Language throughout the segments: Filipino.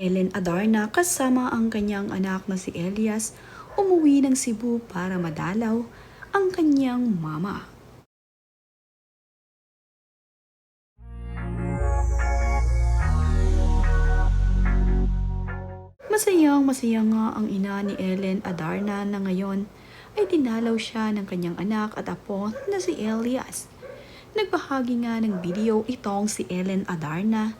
Ellen Adarna kasama ang kanyang anak na si Elias umuwi ng Cebu para madalaw ang kanyang mama. Masaya nga ang ina ni Ellen Adarna na ngayon ay dinalaw siya ng kanyang anak at apo na si Elias. Nagbahagi nga ng video itong si Ellen Adarna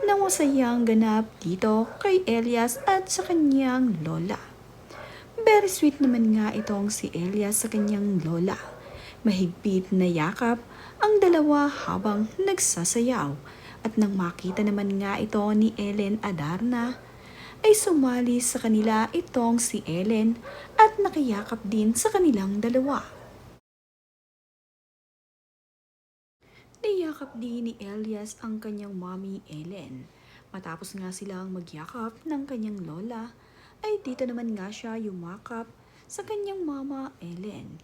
na masayang ganap dito kay Elias at sa kanyang lola. Very sweet naman nga itong si Elias sa kanyang lola. Mahigpit na yakap ang dalawa habang nagsasayaw at nang makita naman nga ito ni Ellen Adarna ay sumali sa kanila itong si Ellen at nakiyakap din sa kanilang dalawa. Niyakap din ni Elias ang kanyang mommy Ellen. Matapos nga silang magyakap ng kanyang lola, ay dito naman nga siya yumakap sa kanyang mama Ellen.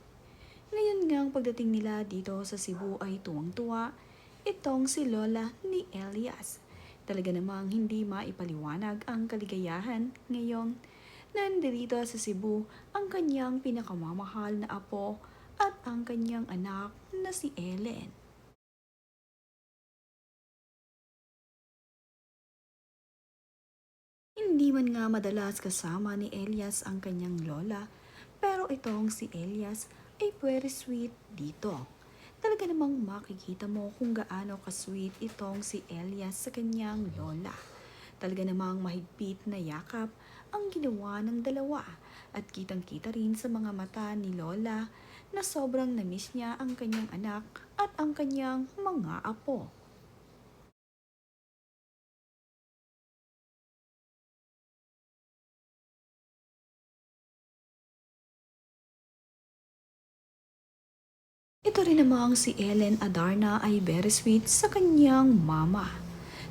Ngayon nga ang pagdating nila dito sa Cebu ay tuwang-tuwa itong si lola ni Elias. Talaga namang hindi maipaliwanag ang kaligayahan ngayong nandirito sa Cebu ang kanyang pinakamamahal na apo at ang kanyang anak na si Ellen. Hindi man nga madalas kasama ni Elias ang kanyang lola, pero itong si Elias ay very sweet dito. Talaga namang makikita mo kung gaano ka-sweet itong si Elias sa kanyang lola. Talaga namang mahigpit na yakap ang ginawa ng dalawa at kitang-kita rin sa mga mata ni Lola na sobrang namiss niya ang kanyang anak at ang kanyang mga apo. Ito rin namang si Ellen Adarna ay very sweet sa kanyang mama.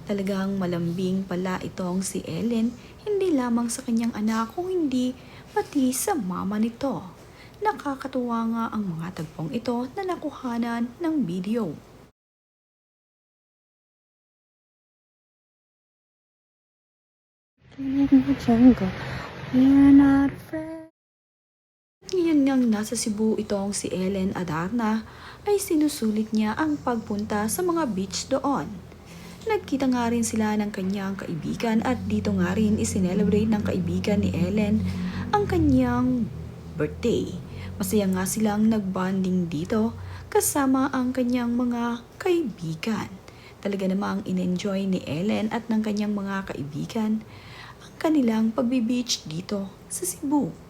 Talagang malambing pala itong si Ellen, hindi lamang sa kanyang anak kung hindi pati sa mama nito. Nakakatuwa nga ang mga tagpong ito na nakuhanan ng video. We're not friends. Ngayon ngang nasa Cebu itong si Ellen Adarna ay sinusulit niya ang pagpunta sa mga beach doon. Nagkita nga rin sila ng kanyang kaibigan at dito nga rin isinelebrate ng kaibigan ni Ellen ang kanyang birthday. Masaya nga silang nagbonding dito kasama ang kanyang mga kaibigan. Talaga namang in-enjoy ni Ellen at ng kanyang mga kaibigan ang kanilang pagbi-beach dito sa Cebu.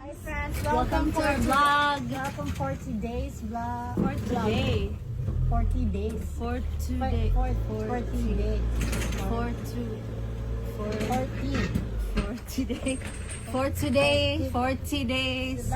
Hi friends, Welcome to our vlog. Welcome 40 days vlog. For today. 40 days. For today. 40 days. For two. For 40. for today. For today. 40 days.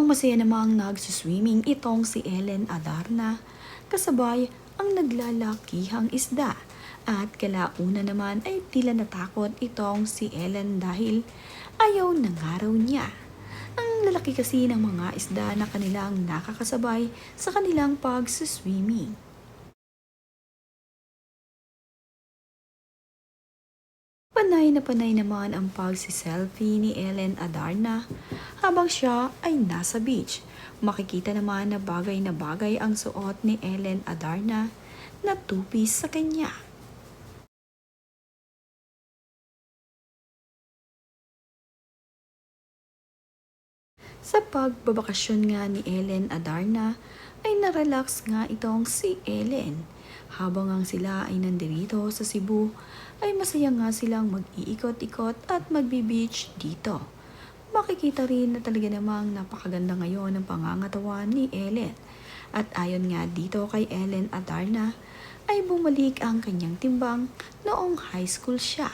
Masaya namang nagsuswimming itong si Ellen Adarna kasabay ang naglalakihang isda at kalauna naman ay tila natakot itong si Ellen dahil ayaw ng araw niya. Ang lalaki kasi ng mga isda na kanilang nakakasabay sa kanilang pagsuswimming. Panay naman ang pagsiselfie ni Ellen Adarna habang siya ay nasa beach. Makikita naman na bagay ang suot ni Ellen Adarna na two-piece sa kanya. Sa pagbabakasyon nga ni Ellen Adarna ay narelax nga itong si Ellen. Habang ang sila ay nandirito sa Cebu ay masaya nga silang mag-iikot-ikot at magbi-beach dito. Makikita rin na talaga namang napakaganda ngayon ng pangangatawan ni Ellen. At ayon nga dito kay Ellen Adarna ay bumalik ang kanyang timbang noong high school siya.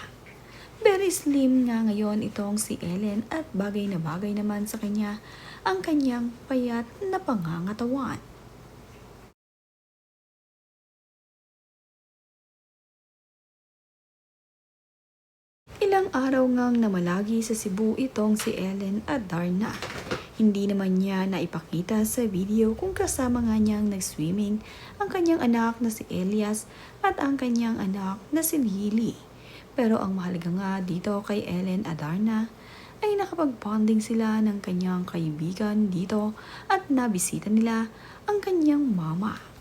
Very slim nga ngayon itong si Ellen at bagay na bagay naman sa kanya ang kanyang payat na pangangatawan. Ilang araw ngang namalagi sa Cebu itong si Ellen Adarna. Hindi naman niya naipakita sa video kung kasama nga niyang nag-swimming ang kanyang anak na si Elias at ang kanyang anak na si Lily. Pero ang mahalaga nga dito kay Ellen Adarna ay nakapag-bonding sila ng kanyang kaibigan dito at nabisita nila ang kanyang mama.